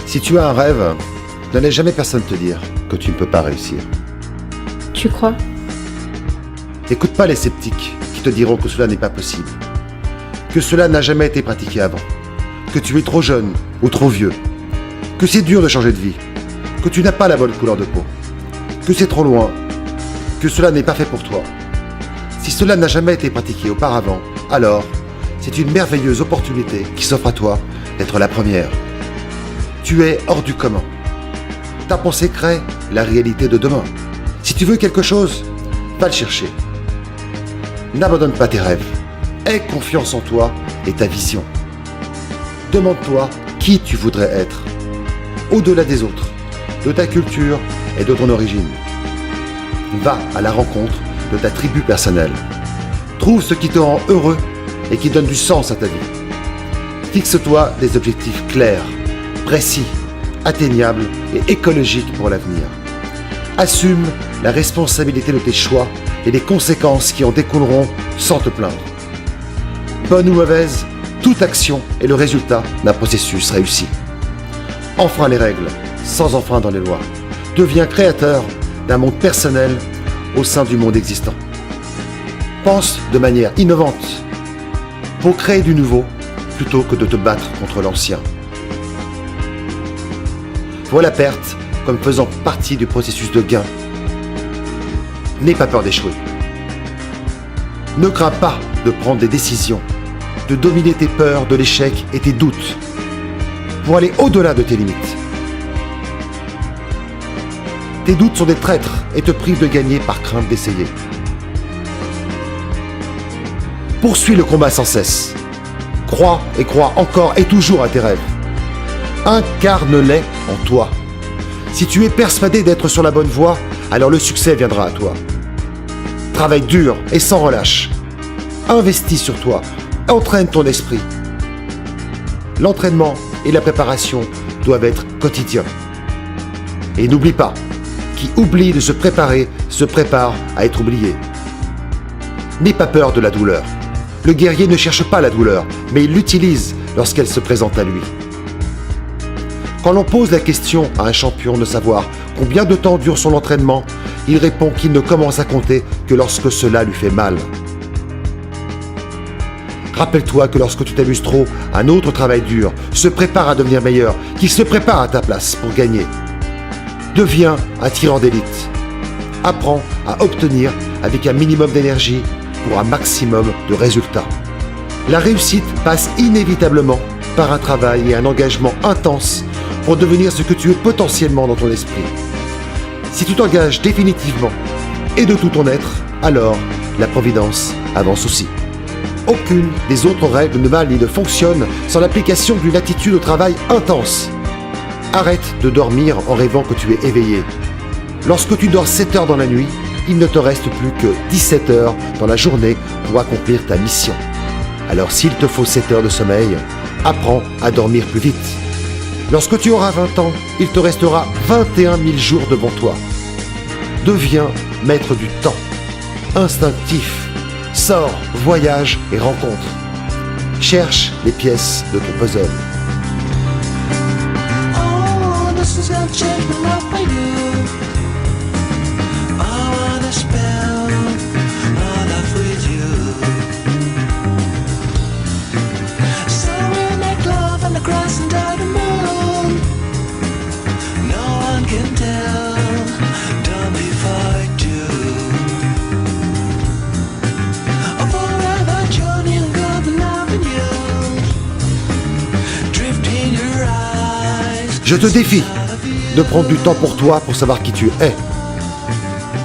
Si tu as un rêve, ne laisse jamais personne te dire que tu ne peux pas réussir. Tu crois? N'écoute pas les sceptiques qui te diront que cela n'est pas possible, que cela n'a jamais été pratiqué avant, que tu es trop jeune ou trop vieux, que c'est dur de changer de vie, que tu n'as pas la bonne couleur de peau, que c'est trop loin, que cela n'est pas fait pour toi. Si cela n'a jamais été pratiqué auparavant, alors c'est une merveilleuse opportunité qui s'offre à toi d'être la première. Tu es hors du commun. Ta pensée crée la réalité de demain. Si tu veux quelque chose, va le chercher. N'abandonne pas tes rêves. Aie confiance en toi et ta vision. Demande-toi qui tu voudrais être, au-delà des autres, de ta culture et de ton origine. Va à la rencontre de ta tribu personnelle. Trouve ce qui te rend heureux et qui donne du sens à ta vie. Fixe-toi des objectifs clairs, précis, atteignables et écologiques pour l'avenir. Assume la responsabilité de tes choix et les conséquences qui en découleront sans te plaindre. Bonne ou mauvaise, toute action est le résultat d'un processus réussi. Enfreins les règles, sans enfreindre les lois. Deviens créateur d'un monde personnel au sein du monde existant. Pense de manière innovante pour créer du nouveau plutôt que de te battre contre l'ancien. Vois la perte comme faisant partie du processus de gain. N'aie pas peur d'échouer. Ne crains pas de prendre des décisions, de dominer tes peurs de l'échec et tes doutes pour aller au-delà de tes limites. Tes doutes sont des traîtres et te privent de gagner par crainte d'essayer. Poursuis le combat sans cesse. Crois et crois encore et toujours à tes rêves. Incarne-les en toi. Si tu es persuadé d'être sur la bonne voie, alors le succès viendra à toi. Travaille dur et sans relâche. Investis sur toi. Entraîne ton esprit. L'entraînement et la préparation doivent être quotidiens. Et n'oublie pas, qui oublie de se préparer se prépare à être oublié. N'aie pas peur de la douleur. Le guerrier ne cherche pas la douleur, mais il l'utilise lorsqu'elle se présente à lui. Quand l'on pose la question à un champion de savoir combien de temps dure son entraînement, il répond qu'il ne commence à compter que lorsque cela lui fait mal. Rappelle-toi que lorsque tu t'amuses trop, un autre travaille dur, se prépare à devenir meilleur, qu'il se prépare à ta place pour gagner. Deviens un tyran d'élite. Apprends à obtenir avec un minimum d'énergie pour un maximum de résultats. La réussite passe inévitablement par un travail et un engagement intense pour devenir ce que tu es potentiellement dans ton esprit. Si tu t'engages définitivement et de tout ton être, alors la providence avance aussi. Aucune des autres règles ne valent ni ne fonctionne sans l'application d'une attitude au travail intense. Arrête de dormir en rêvant que tu es éveillé. Lorsque tu dors 7 heures dans la nuit, il ne te reste plus que 17 heures dans la journée pour accomplir ta mission. Alors s'il te faut 7 heures de sommeil, apprends à dormir plus vite. Lorsque tu auras 20 ans, il te restera 21 000 jours devant toi. Deviens maître du temps, instinctif. Sors, voyage et rencontre. Cherche les pièces de ton puzzle. Oh, this is gonna change my life for you. I wanna spend my life with you. Summer we make love on the grass under the moon. No one can tell, don't be I do. A forever journey and God loving you. Drift in your eyes. Je te défie de prendre du temps pour toi pour savoir qui tu es.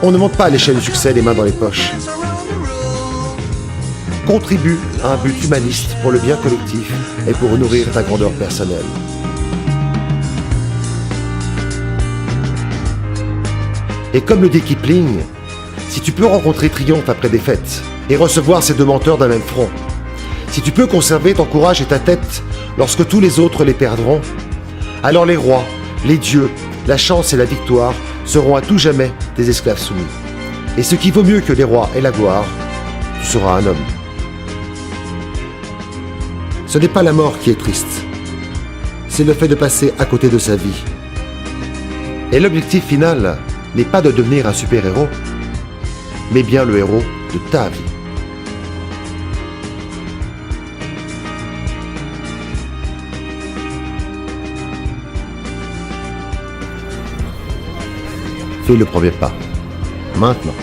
On ne monte pas à l'échelle du succès les mains dans les poches. Contribue à un but humaniste pour le bien collectif et pour nourrir ta grandeur personnelle. Et comme le dit Kipling, si tu peux rencontrer triomphe après défaite et recevoir ces deux menteurs d'un même front, si tu peux conserver ton courage et ta tête lorsque tous les autres les perdront, alors les rois, les dieux, la chance et la victoire seront à tout jamais des esclaves soumis. Et ce qui vaut mieux que les rois et la gloire, tu seras un homme. Ce n'est pas la mort qui est triste, c'est le fait de passer à côté de sa vie. Et l'objectif final n'est pas de devenir un super-héros, mais bien le héros de ta vie. Fais le premier pas, maintenant.